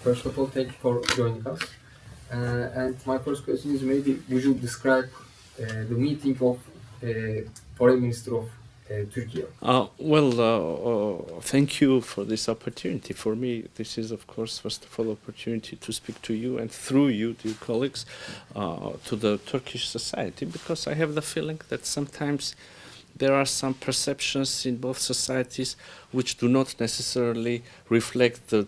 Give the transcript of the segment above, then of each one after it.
First of all, thank you for joining us. And my first question is, maybe would you describe the meeting of Foreign Minister of Turkey? Thank you for this opportunity. For me, this is, of course, first of all, opportunity to speak to you and through you, to your colleagues, to the Turkish society, because I have the feeling that sometimes there are some perceptions in both societies which do not necessarily reflect the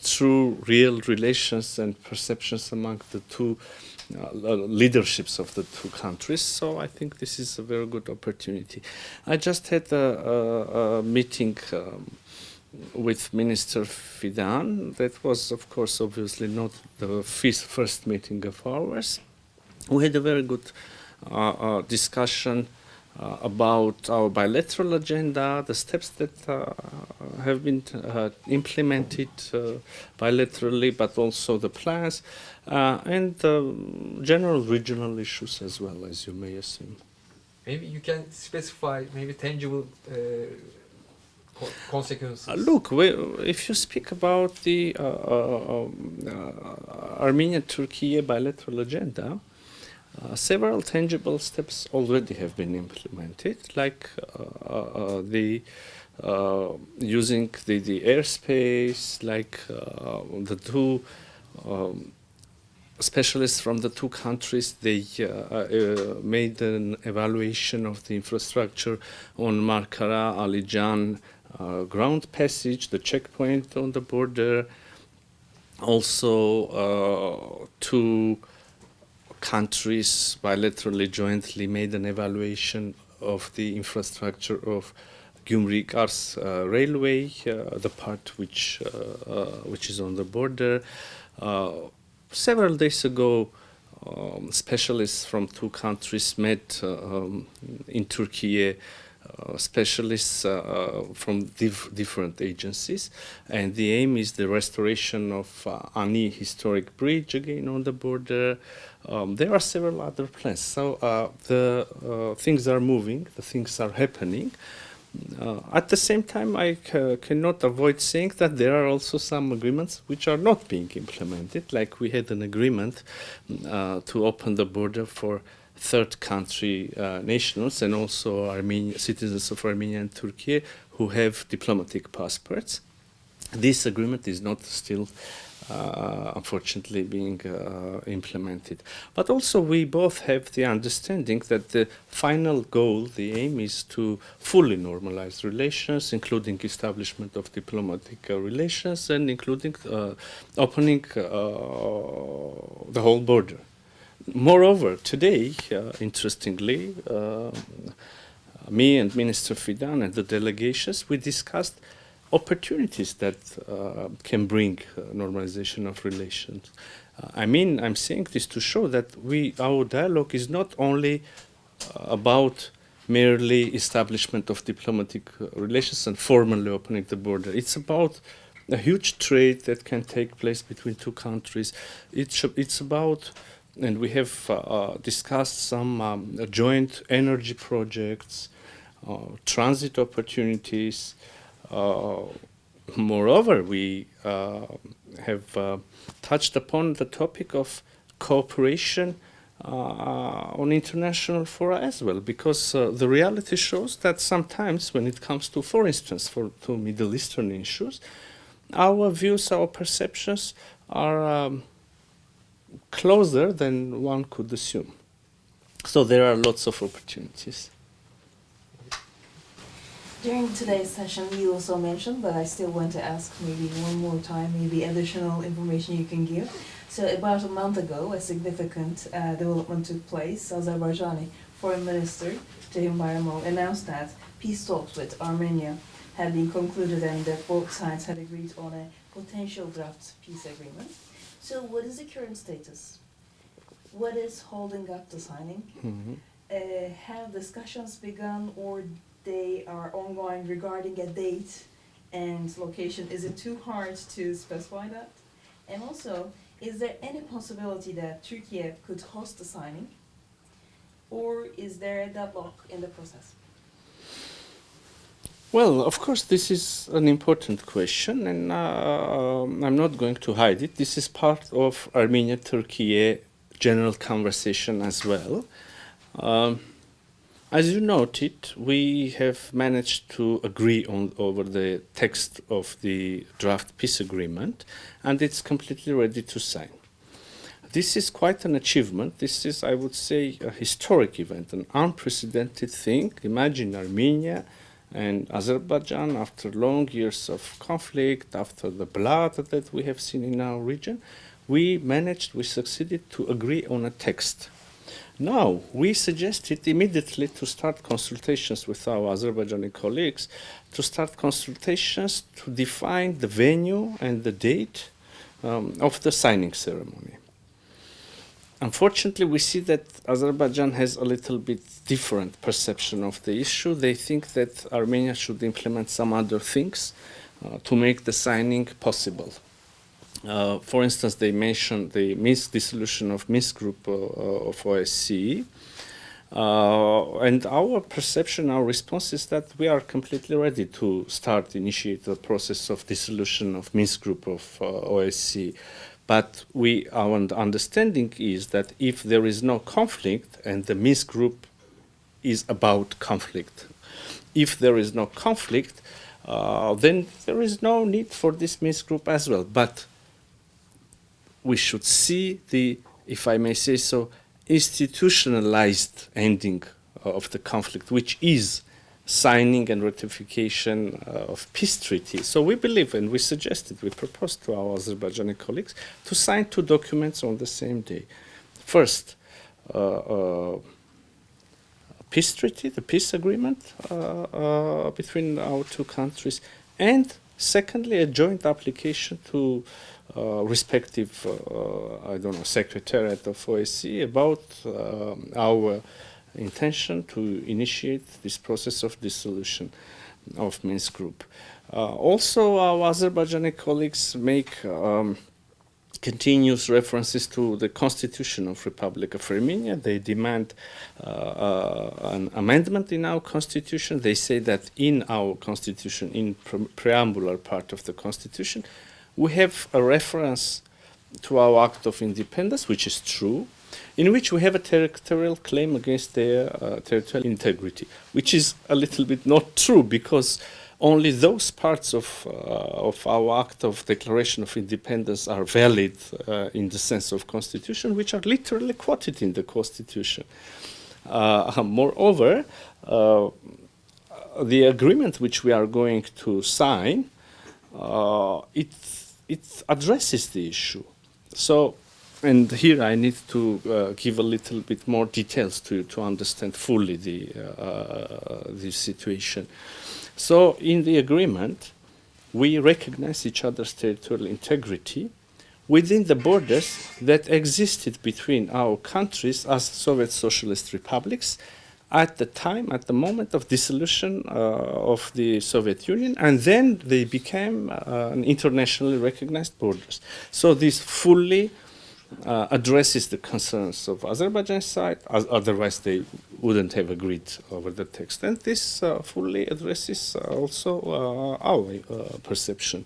true, real relations and perceptions among the two leaderships of the two countries. So I think this is a very good opportunity. I just had a meeting with Minister Fidan. That was, of course, obviously not the first meeting of ours. We had a very good discussion about our bilateral agenda, the steps that have been implemented bilaterally, but also the plans, and general regional issues as well, as you may assume. Maybe you can specify maybe tangible consequences. Look, if you speak about the Armenia-Turkey bilateral agenda, several tangible steps already have been implemented, like the using the airspace, like the two specialists from the two countries, they made an evaluation of the infrastructure on Markara-Alican ground passage, the checkpoint on the border. Also, two countries bilaterally jointly made an evaluation of the infrastructure of Gümrük-Ars railway, the part which is on the border. Several days ago, specialists from two countries met in Turkey, specialists from different agencies, and the aim is the restoration of Ani historic bridge again on the border. There are several other plans. So the things are moving, the things are happening. At the same time, I cannot avoid saying that there are also some agreements which are not being implemented. Like we had an agreement to open the border for third country nationals and also citizens of Armenia and Turkey who have diplomatic passports. This agreement is not still unfortunately being implemented. But also we both have the understanding that the final goal, the aim, is to fully normalize relations, including establishment of diplomatic relations and including opening the whole border. Moreover, today, interestingly, me and Minister Fidan and the delegations, we discussed opportunities that can bring normalization of relations. I'm saying this to show that our dialogue is not only about merely establishment of diplomatic relations and formally opening the border. It's about a huge trade that can take place between two countries. It's about, and we have discussed some joint energy projects, transit opportunities. Moreover, we have touched upon the topic of cooperation on international fora as well, because the reality shows that sometimes when it comes to, for instance, to Middle Eastern issues, our views, our perceptions are closer than one could assume. So there are lots of opportunities. During today's session, you also mentioned, but I still want to ask maybe one more time, maybe additional information you can give. So about a month ago, a significant development took place. Azerbaijani Foreign Minister Ceyhun Bayramov announced that peace talks with Armenia had been concluded and that both sides had agreed on a potential draft peace agreement. So what is the current status? What is holding up the signing? Mm-hmm. Have discussions begun or they are ongoing regarding a date and location? Is it too hard to specify that? And also, is there any possibility that Turkey could host the signing? Or is there a deadlock in the process? Well, of course, this is an important question, and I'm not going to hide it. This is part of Armenia-Turkey general conversation as well. As you noted, we have managed to agree over the text of the draft peace agreement, and it's completely ready to sign. This is quite an achievement. This is, I would say, a historic event, an unprecedented thing. Imagine Armenia and Azerbaijan, after long years of conflict, after the blood that we have seen in our region, we succeeded to agree on a text. Now, we suggested immediately to start consultations with our Azerbaijani colleagues, to start consultations to define the venue and the date of the signing ceremony. Unfortunately, we see that Azerbaijan has a little bit different perception of the issue. They think that Armenia should implement some other things to make the signing possible. For instance, they mentioned the dissolution of Minsk group of OSCE. And our perception, our response is that we are completely ready to initiate the process of dissolution of Minsk group of OSCE. But our understanding is that if there is no conflict, and the Minsk group is about conflict, if there is no conflict, then there is no need for this Minsk group as well. But we should see the, if I may say so, institutionalized ending of the conflict, which is signing and ratification of peace treaty. So we believe, and we proposed to our Azerbaijani colleagues to sign two documents on the same day. First, peace treaty, the peace agreement between our two countries, and secondly, a joint application to respective, secretariat of OSCE about our intention to initiate this process of dissolution of Minsk group. Also, our Azerbaijani colleagues make continuous references to the Constitution of Republic of Armenia. They demand an amendment in our Constitution. They say that in our Constitution, in preambular part of the Constitution, we have a reference to our Act of Independence, which is true, in which we have a territorial claim against their territorial integrity, which is a little bit not true, because only those parts of our Act of Declaration of Independence are valid in the sense of Constitution, which are literally quoted in the Constitution. Moreover, the agreement which we are going to sign, it addresses the issue. So, and here I need to give a little bit more details to understand fully the situation. So, in the agreement, we recognize each other's territorial integrity within the borders that existed between our countries as Soviet Socialist republics at the moment of dissolution of the Soviet Union, and then they became internationally recognized borders. So this fully addresses the concerns of Azerbaijan's side, otherwise they wouldn't have agreed over the text. And this fully addresses also our perception.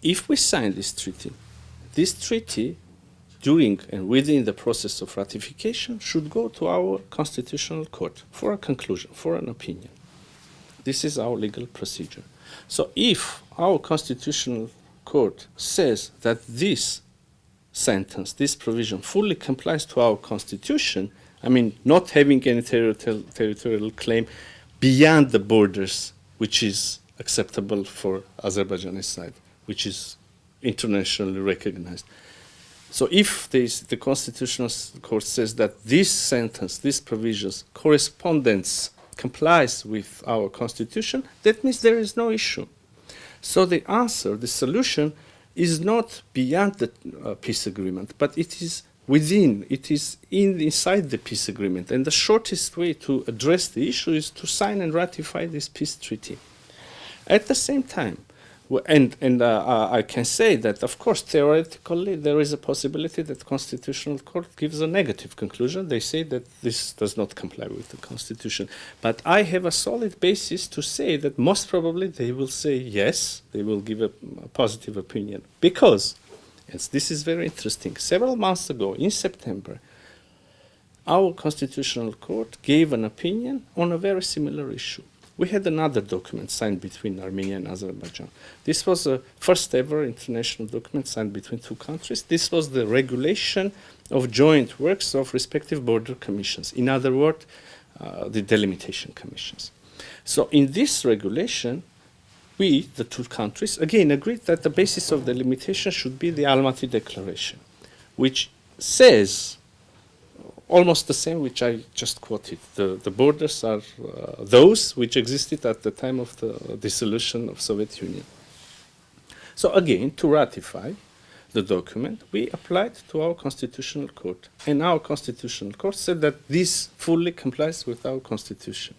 If we sign this treaty during and within the process of ratification should go to our constitutional court for a conclusion, for an opinion. This is our legal procedure. So if our constitutional court says that this sentence, this provision fully complies to our constitution, I mean, not having any territorial claim beyond the borders, which is acceptable for Azerbaijani side, which is internationally recognized. So if the Constitutional Court says that this sentence, these provisions, correspondence complies with our Constitution, that means there is no issue. So the answer, the solution, is not beyond the peace agreement, but it is within, it is inside the peace agreement. And the shortest way to address the issue is to sign and ratify this peace treaty. At the same time, I can say that, of course, theoretically, there is a possibility that Constitutional Court gives a negative conclusion. They say that this does not comply with the Constitution. But I have a solid basis to say that most probably they will say yes, they will give a positive opinion. Because, yes, this is very interesting, several months ago, in September, our Constitutional Court gave an opinion on a very similar issue. We had another document signed between Armenia and Azerbaijan. This was a first ever international document signed between two countries. This was the regulation of joint works of respective border commissions. In other words, the delimitation commissions. So in this regulation, we, the two countries, again agreed that the basis of delimitation should be the Almaty Declaration, which says almost the same which I just quoted. The borders are those which existed at the time of the dissolution of Soviet Union. So again, to ratify the document, we applied to our Constitutional Court. And our Constitutional Court said that this fully complies with our Constitution.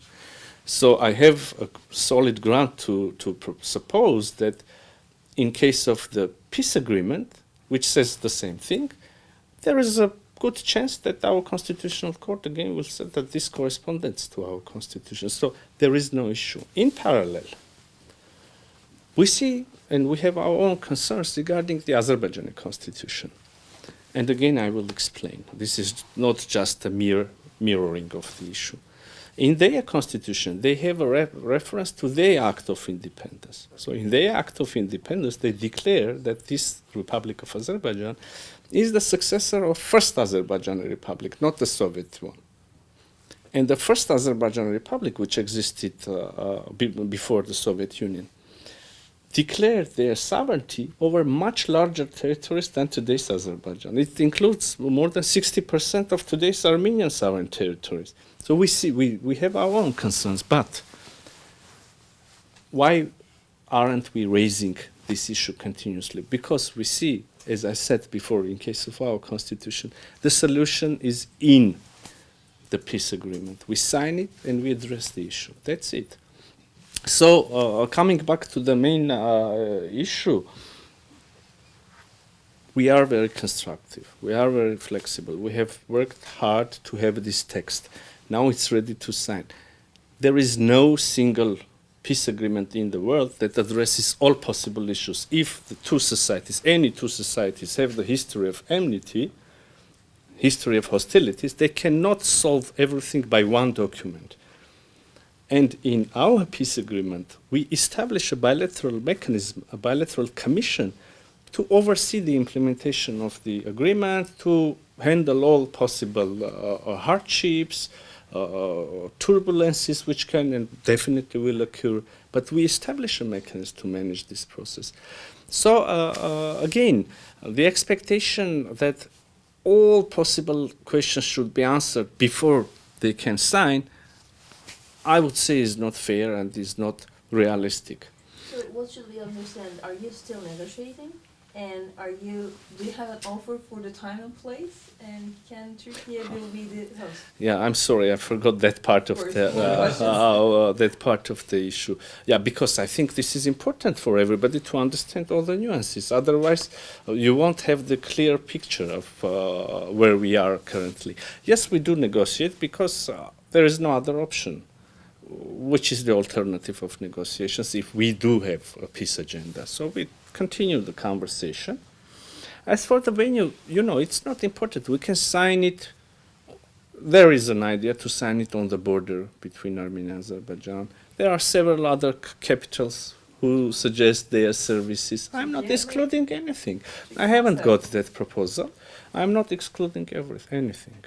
So I have a solid ground to suppose that in case of the peace agreement, which says the same thing, there is a good chance that our Constitutional Court again will say that this corresponds to our Constitution. So there is no issue. In parallel, we see and we have our own concerns regarding the Azerbaijani Constitution. And again, I will explain. This is not just a mere mirroring of the issue. In their constitution, they have a reference to their Act of Independence. So in their Act of Independence, they declare that this Republic of Azerbaijan is the successor of First Azerbaijani Republic, not the Soviet one. And the First Azerbaijani Republic, which existed before the Soviet Union, declared their sovereignty over much larger territories than today's Azerbaijan. It includes more than 60% of today's Armenian sovereign territories. So we have our own concerns, but why aren't we raising this issue continuously? Because we see, as I said before, in case of our constitution, the solution is in the peace agreement. We sign it and we address the issue. That's it. So coming back to the main issue, we are very constructive. We are very flexible. We have worked hard to have this text. Now it's ready to sign. There is no single peace agreement in the world that addresses all possible issues. If the two societies, any two societies, have the history of enmity, history of hostilities, they cannot solve everything by one document. And in our peace agreement, we establish a bilateral mechanism, a bilateral commission to oversee the implementation of the agreement, to handle all possible hardships, turbulences which can and definitely will occur, but we establish a mechanism to manage this process. So again, the expectation that all possible questions should be answered before they can sign, I would say is not fair and is not realistic. So what should we understand? Are you still negotiating? And do you have an offer for the time and place? And can Turkey will be the host? Yeah, I'm sorry, I forgot that part of that part of the issue. Yeah, because I think this is important for everybody to understand all the nuances. Otherwise, you won't have the clear picture of where we are currently. Yes, we do negotiate because there is no other option. Which is the alternative of negotiations if we do have a peace agenda? So we continue the conversation. As for the venue, it's not important. We can sign it. There is an idea to sign it on the border between Armenia and Azerbaijan. There are several other capitals who suggest their services. I'm not excluding anything. I haven't got that proposal. I'm not excluding anything.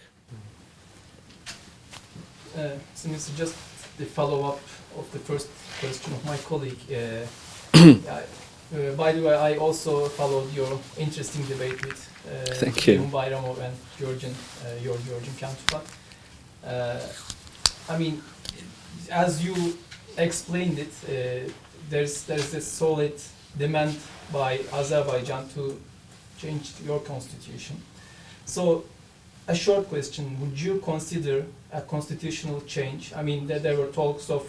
So Mr. Just the follow-up of the first question of my colleague. By the way, I also followed your interesting debate with Ceyhun Bayramov and your Georgian counterpart. I mean, as you explained it, there's a solid demand by Azerbaijan to change your constitution. So, a short question, would you consider a constitutional change? I mean, there were talks of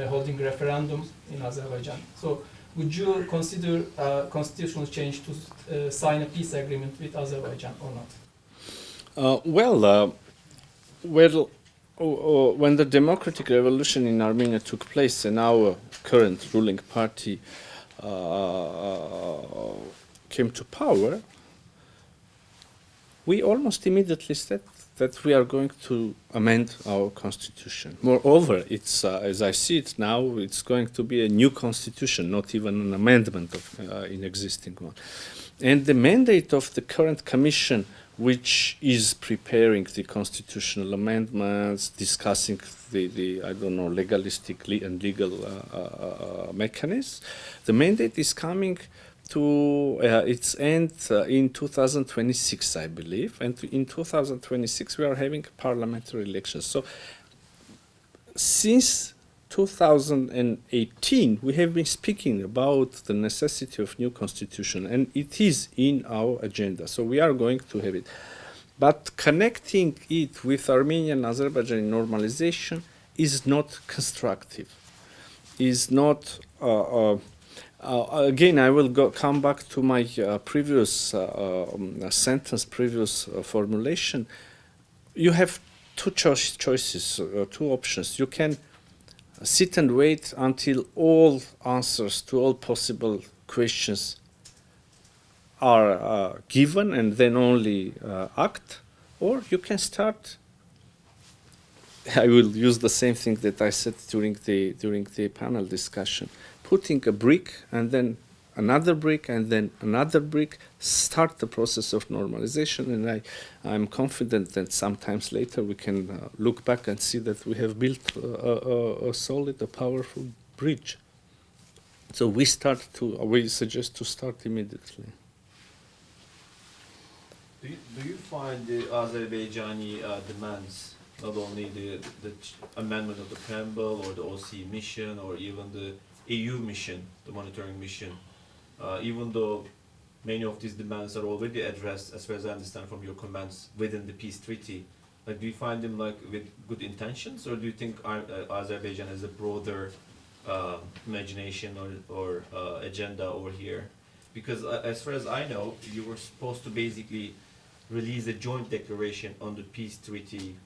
holding referendums in Azerbaijan. So, would you consider a constitutional change to sign a peace agreement with Azerbaijan or not? When the democratic revolution in Armenia took place and our current ruling party came to power, we almost immediately said that we are going to amend our constitution. Moreover, it's as I see it now, it's going to be a new constitution, not even an amendment of an existing one. And the mandate of the current commission, which is preparing the constitutional amendments, discussing the legalistic and legal mechanisms, the mandate is coming to its end in 2026, I believe, and in 2026 we are having parliamentary elections. So since 2018 we have been speaking about the necessity of new constitution, and it is in our agenda, so we are going to have it. But connecting it with Armenian and Azerbaijani normalization is not constructive, is not again, I will come back to my previous formulation. You have two choices, two options. You can sit and wait until all answers to all possible questions are given and then only act, or you can start. I will use the same thing that I said during the panel discussion. Putting a brick and then another brick and then another brick, start the process of normalization, and I'm confident that sometimes later we can look back and see that we have built a solid, a powerful bridge. So we suggest to start immediately. Do you find the Azerbaijani demands, not only the amendment of the preamble or the OSCE mission or even the EU mission, the monitoring mission, even though many of these demands are already addressed, as far as I understand from your comments, within the peace treaty, like, do you find them like with good intentions, or do you think Azerbaijan has a broader imagination or agenda over here? Because as far as I know, you were supposed to basically release a joint declaration on the peace treaty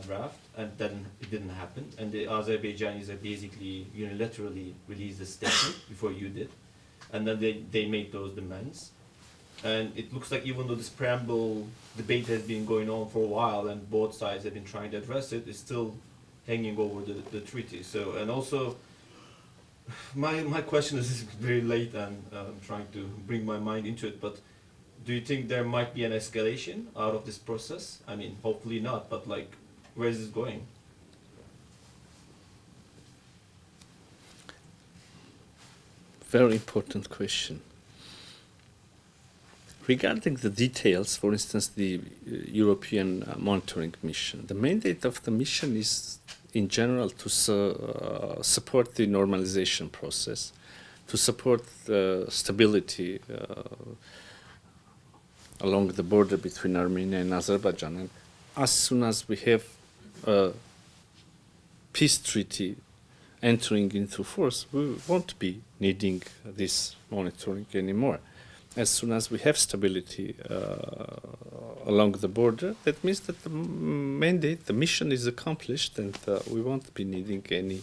draft, and then it didn't happen, and the Azerbaijanis have basically unilaterally released a statement before you did, and then they made those demands. And it looks like even though this preamble debate has been going on for a while and both sides have been trying to address it, it's still hanging over the treaty. So, and also, my question is very late, and I'm trying to bring my mind into it, but do you think there might be an escalation out of this process? I mean, hopefully not, but like, where is this going? Very important question. Regarding the details, for instance, the European monitoring mission, the mandate of the mission is in general to support the normalization process, to support the stability along the border between Armenia and Azerbaijan. And as soon as we have a peace treaty entering into force, we won't be needing this monitoring anymore. As soon as we have stability along the border, that means that the mandate, the mission is accomplished, and we won't be needing any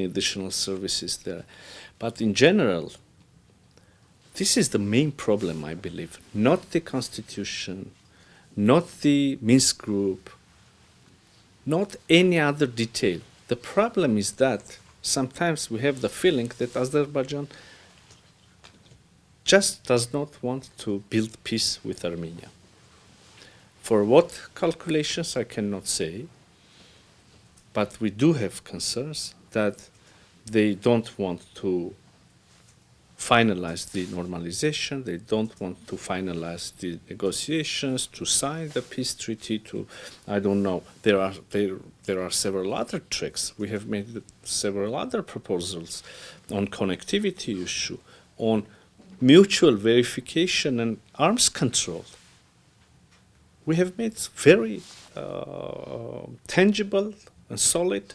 additional services there. But in general, this is the main problem, I believe. Not the constitution, not the Minsk group, not any other detail. The problem is that sometimes we have the feeling that Azerbaijan just does not want to build peace with Armenia. For what calculations, I cannot say, but we do have concerns that they don't want to finalize the normalization, they don't want to finalize the negotiations, to sign the peace treaty, to, I don't know, there are several other tracks. We have made several other proposals on connectivity issue, on mutual verification and arms control. We have made very tangible and solid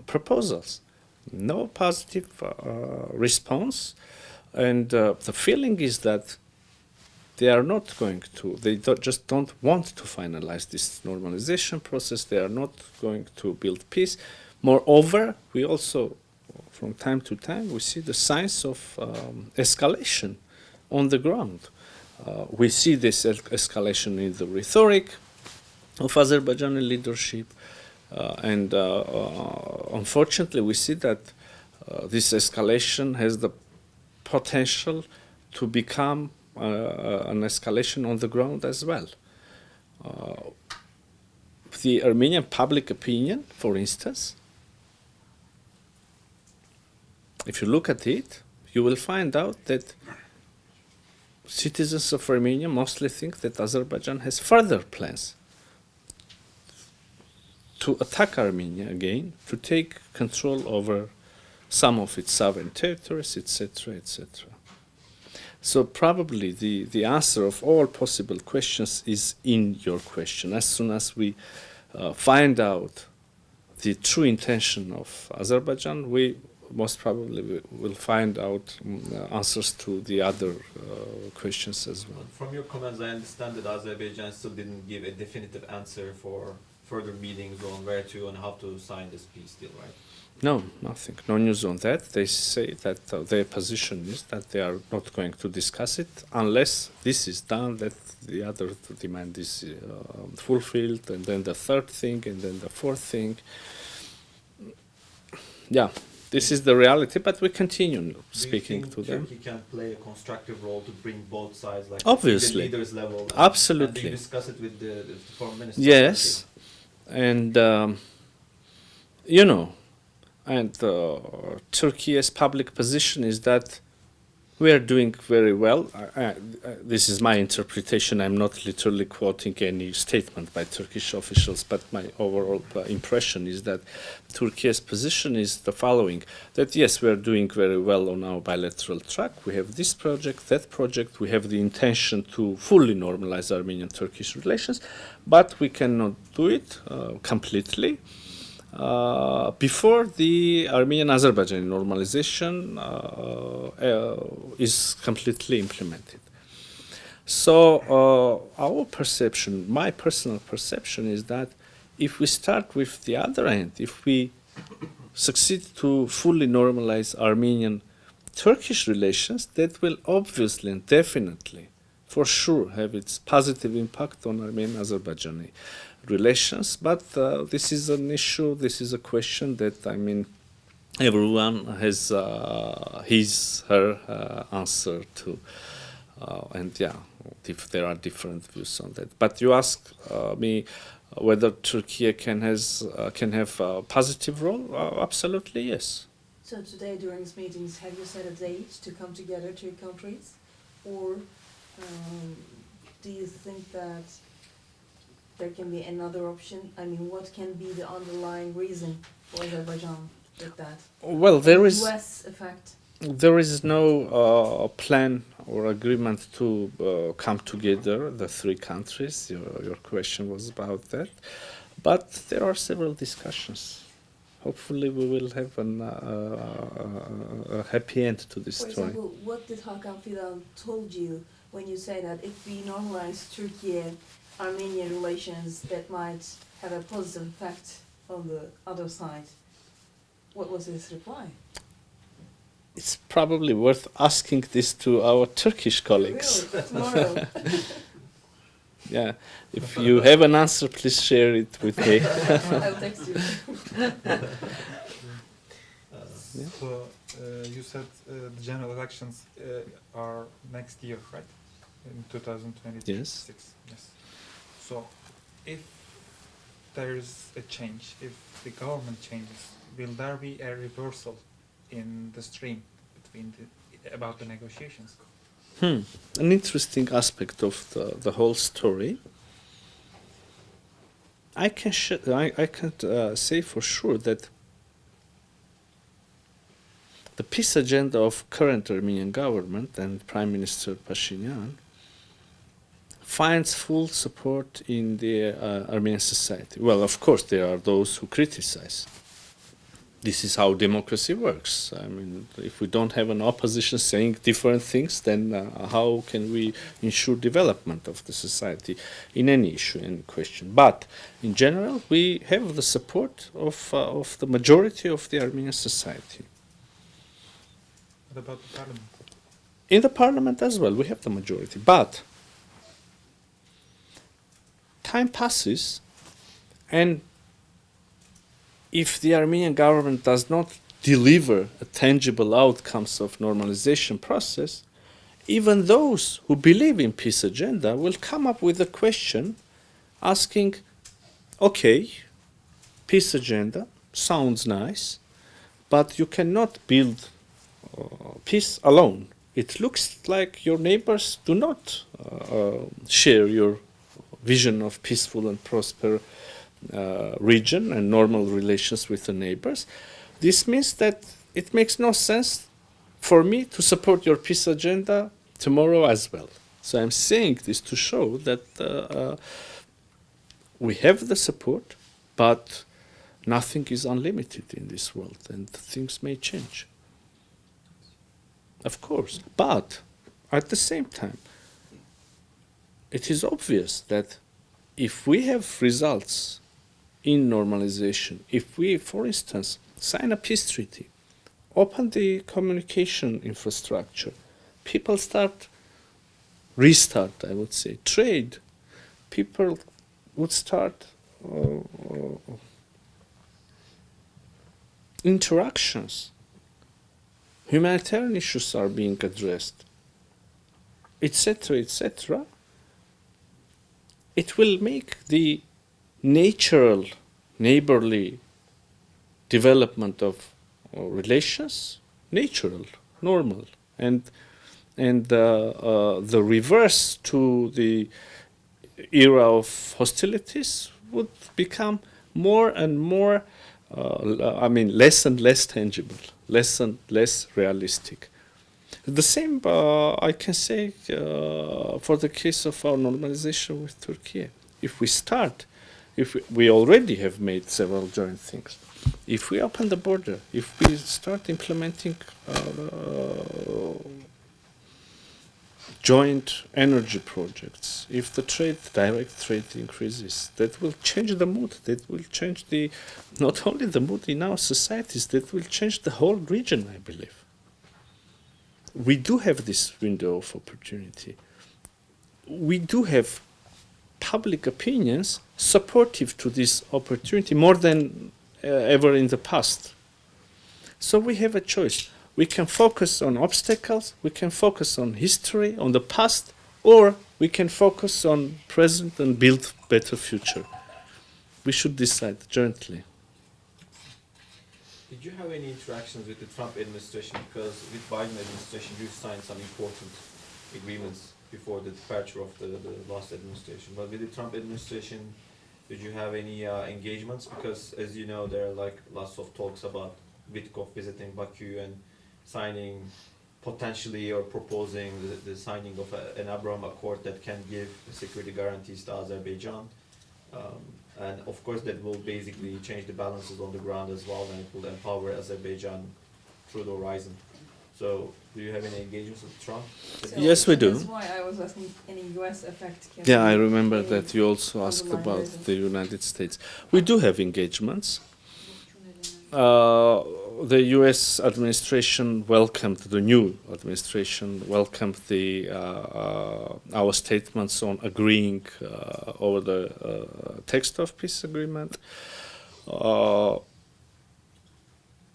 proposals. No positive response, and the feeling is that they are not going to, just don't want to finalize this normalization process. They are not going to build peace. Moreover, we also, from time to time, we see the signs of escalation on the ground. We see this escalation in the rhetoric of Azerbaijani leadership, and unfortunately, we see that this escalation has the potential to become an escalation on the ground as well. The Armenian public opinion, for instance, if you look at it, you will find out that citizens of Armenia mostly think that Azerbaijan has further plans to attack Armenia again, to take control over some of its sovereign territories, etc., etc. So probably the answer of all possible questions is in your question. As soon as we find out the true intention of Azerbaijan, we most probably will find out answers to the other questions as well. From your comments, I understand that Azerbaijan still didn't give a definitive answer for further meetings on where to and how to sign this peace deal, right? No, nothing. No news on that. They say that their position is that they are not going to discuss it unless this is done, that the other demand is fulfilled, and then the third thing, and then the fourth thing. Yeah, this is the reality, but we continue speaking to them. Turkey can play a constructive role to bring both sides, like Obviously. at the leaders level? Absolutely. And you discuss it with the foreign minister? Yes, and you know, and Turkey's public position is that we are doing very well. This is my interpretation. I'm not literally quoting any statement by Turkish officials, but my overall impression is that Turkey's position is the following: that yes, we are doing very well on our bilateral track. We have this project, that project. We have the intention to fully normalize Armenian-Turkish relations, but we cannot do it completely before the Armenian-Azerbaijani normalization is completely implemented. So our perception, my personal perception, is that if we start with the other end, if we succeed to fully normalize Armenian-Turkish relations, that will obviously and definitely, for sure, have its positive impact on Armenian-Azerbaijani relations. But this is an issue, this is a question that, I mean, everyone has her answer to. And yeah, if there are different views on that. But you ask me whether Turkey can have a positive role? Absolutely, yes. So today during these meetings, have you set a date to come together, two countries? Or do you think that there can be another option? I mean, what can be the underlying reason for Azerbaijan with that? Well, there is US effect. There is no plan or agreement to come together, the three countries. Your question was about that. But there are several discussions. Hopefully we will have a happy end to this For story. example, what did Hakan Fidan told you when you say that if we normalize Turkey-Armenian relations, that might have a positive effect on the other side? What was his reply? It's probably worth asking this to our Turkish colleagues. Really? Tomorrow? Yeah, if you have an answer, please share it with me. I'll text you. So you said the general elections are next year, right? In 2026. Yes. Yes. So if there is a change, if the government changes, will there be a reversal in the stream about the negotiations? An interesting aspect of the whole story. I can say for sure that the peace agenda of current Armenian government and Prime Minister Pashinyan finds full support in the Armenian society. Well, of course, there are those who criticize this is how democracy works. I mean, if we don't have an opposition saying different things, then how can we ensure development of the society in any issue, any question? But in general, we have the support of the majority of the Armenian society. What about the parliament? In the parliament as well, we have the majority. But time passes, and if the Armenian government does not deliver a tangible outcomes of normalization process, even those who believe in peace agenda will come up with a question asking, okay, peace agenda sounds nice, but you cannot build peace alone. It looks like your neighbors do not share your vision of peaceful and prosperous region and normal relations with the neighbors. This means that it makes no sense for me to support your peace agenda tomorrow as well. So I'm saying this to show that we have the support, but nothing is unlimited in this world, and things may change. Of course, but at the same time, it is obvious that if we have results in normalization, if we, for instance, sign a peace treaty, open the communication infrastructure, people restart, I would say, trade, people would start interactions, humanitarian issues are being addressed, etc., etc., it will make the natural, neighborly development of relations natural, normal, and the reverse to the era of hostilities would become more and more, less and less tangible, less and less realistic. The same I can say for the case of our normalization with Turkey. If we start, if we already have made several joint things, if we open the border, if we start implementing joint energy projects, if the direct trade increases, that will change the mood, that will change not only the mood in our societies, that will change the whole region, I believe. We do have this window of opportunity. We do have public opinions supportive to this opportunity more than ever in the past. So we have a choice. We can focus on obstacles, we can focus on history, on the past, or we can focus on present and build better future. We should decide jointly. Did you have any interactions with the Trump administration? Because with Biden administration, you signed some important agreements before the departure of the last administration. But with the Trump administration, did you have any engagements? Because as you know, there are like lots of talks about Witkoff visiting Baku and signing potentially or proposing the signing of an Abraham Accord that can give security guarantees to Azerbaijan. And of course that will basically change the balances on the ground as well, and it will empower Azerbaijan through the horizon. So do you have any engagements with Trump? So Yes, we do. That's why I was asking any US effect. Can Yeah, I be remember any that you also asked underlying about reasons? the United States. We do have engagements. The U.S. administration welcomed, the new administration welcomed our statements on agreeing over the text of peace agreement.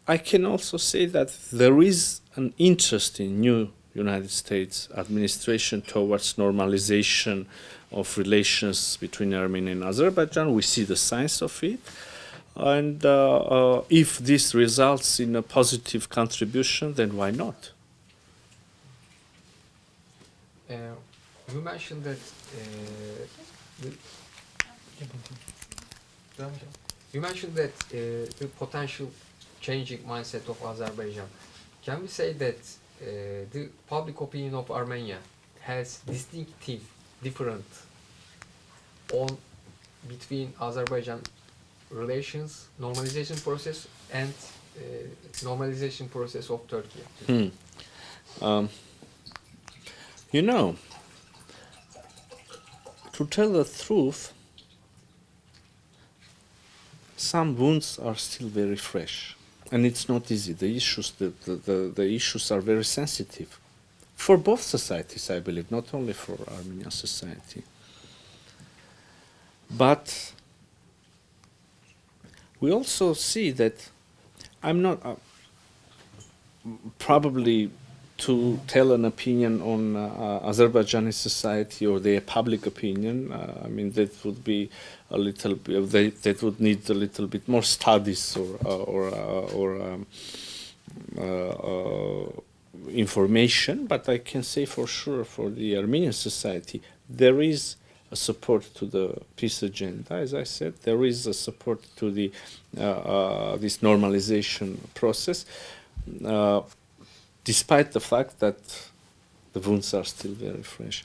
I can also say that there is an interest in new United States administration towards normalization of relations between Armenia and Azerbaijan. We see the signs of it. And if this results in a positive contribution, then why not? You mentioned that the potential changing mindset of Azerbaijan. Can we say that the public opinion of Armenia has distinctive different between Azerbaijan relations normalization process and normalization process of Turkey? You know, to tell the truth, some wounds are still very fresh, and it's not easy. The issues are very sensitive for both societies, I believe, not only for Armenian society. But we also see that I'm not probably to tell an opinion on Azerbaijani society or their public opinion. I mean, that would be a little bit. That would need a little bit more studies or information. But I can say for sure, for the Armenian society, there is a support to the peace agenda. As I said, there is a support to the this normalization process. Despite the fact that the wounds are still very fresh.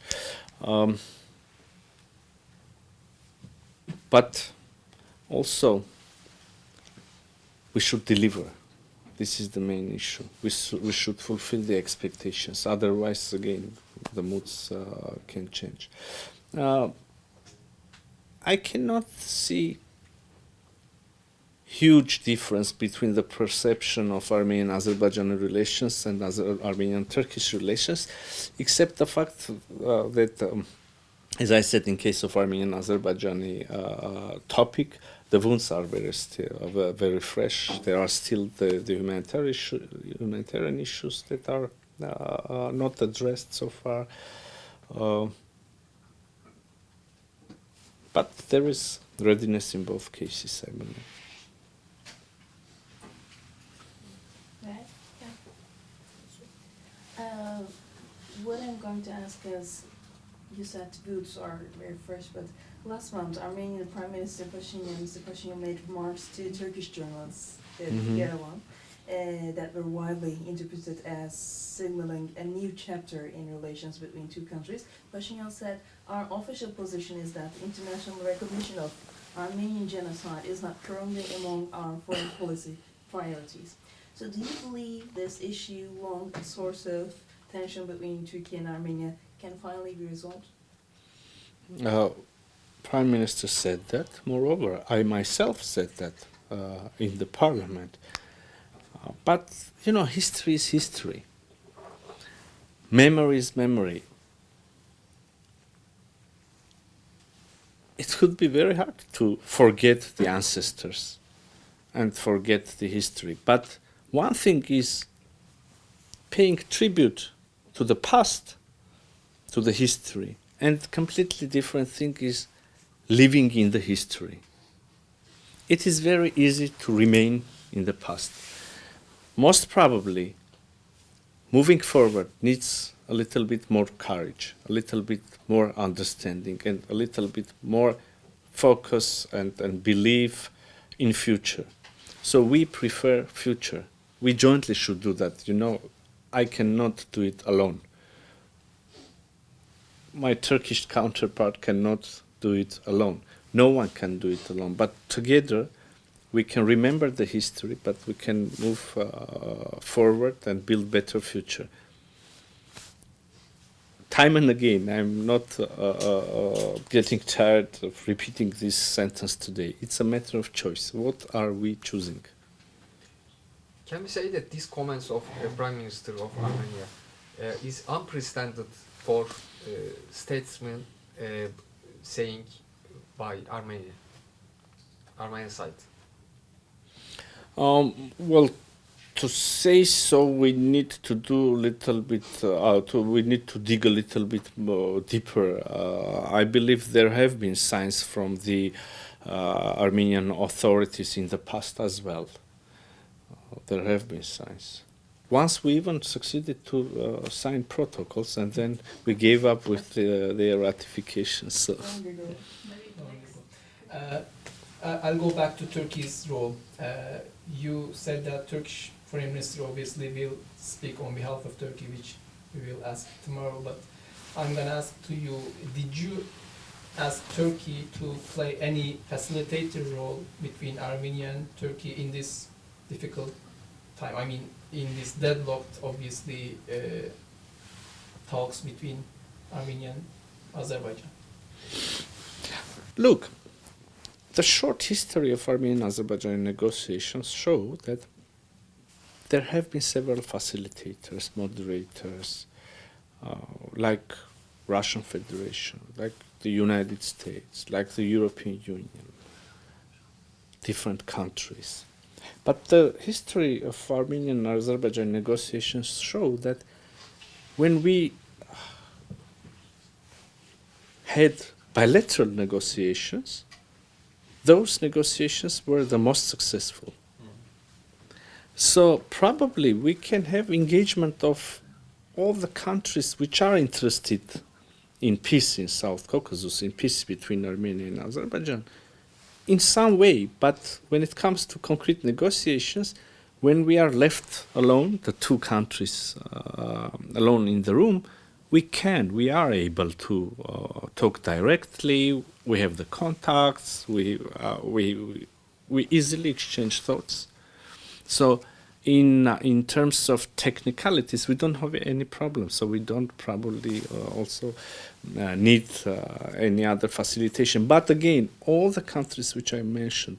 But also, we should deliver. This is the main issue. We should fulfill the expectations. Otherwise, again, the moods can change. I cannot see huge difference between the perception of Armenian-Azerbaijani relations and Armenian-Turkish relations, except the fact that, as I said, in case of Armenian-Azerbaijani topic, the wounds are very fresh. There are still the humanitarian issues that are not addressed so far. But there is readiness in both cases, I believe. What I'm going to ask is, you said boots are very fresh, but last month Armenian Prime Minister Mr. Pashinyan made remarks to Turkish journalists in Yerevan that were widely interpreted as signaling a new chapter in relations between two countries. Pashinyan said, "Our official position is that international recognition of Armenian genocide is not currently among our foreign policy priorities." So do you believe this issue, long a source of tension between Turkey and Armenia, can finally be resolved? Prime Minister said that. Moreover, I myself said that in the parliament. But, you know, history is history. Memory is memory. It could be very hard to forget the ancestors and forget the history. But one thing is paying tribute to the past, to the history, and completely different thing is living in the history. It is very easy to remain in the past. Most probably, moving forward needs a little bit more courage, a little bit more understanding, and a little bit more focus and belief in future. So we prefer future. We jointly should do that. You know, I cannot do it alone. My Turkish counterpart cannot do it alone. No one can do it alone. But together, we can remember the history, but we can move forward and build better future. Time and again, I'm not getting tired of repeating this sentence today. It's a matter of choice. What are we choosing? Can we say that these comments of Prime Minister of Armenia is unprecedented for statesmen saying by Armenian side? Well, to say so, we need to do a little bit. We need to dig a little bit more deeper. I believe there have been signs from the Armenian authorities in the past as well. There have been signs. Once we even succeeded to sign protocols, and then we gave up with their ratification. So. I'll go back to Turkey's role. You said that Turkish Foreign Minister obviously will speak on behalf of Turkey, which we will ask tomorrow. But I'm going to ask to you, did you ask Turkey to play any facilitator role between Armenia and Turkey in this difficult time? I mean, in this deadlocked, obviously, talks between Armenia and Azerbaijan. Look, the short history of Armenian-Azerbaijan negotiations show that there have been several facilitators, moderators, like Russian Federation, like the United States, like the European Union, different countries. But the history of Armenian and Azerbaijan negotiations show that when we had bilateral negotiations, those negotiations were the most successful. So probably we can have engagement of all the countries which are interested in peace in South Caucasus, in peace between Armenia and Azerbaijan, in some way. But when it comes to concrete negotiations, when we are left alone, the two countries alone in the room, we are able to talk directly. We have the contacts. We easily exchange thoughts. So in terms of technicalities, we don't have any problem. So we don't probably also need any other facilitation. But again, all the countries which I mentioned,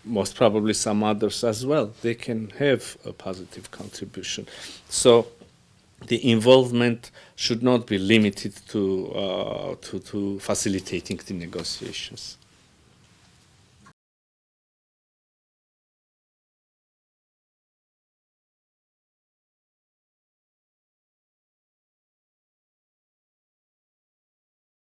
most probably some others as well, they can have a positive contribution. So the involvement should not be limited to facilitating the negotiations.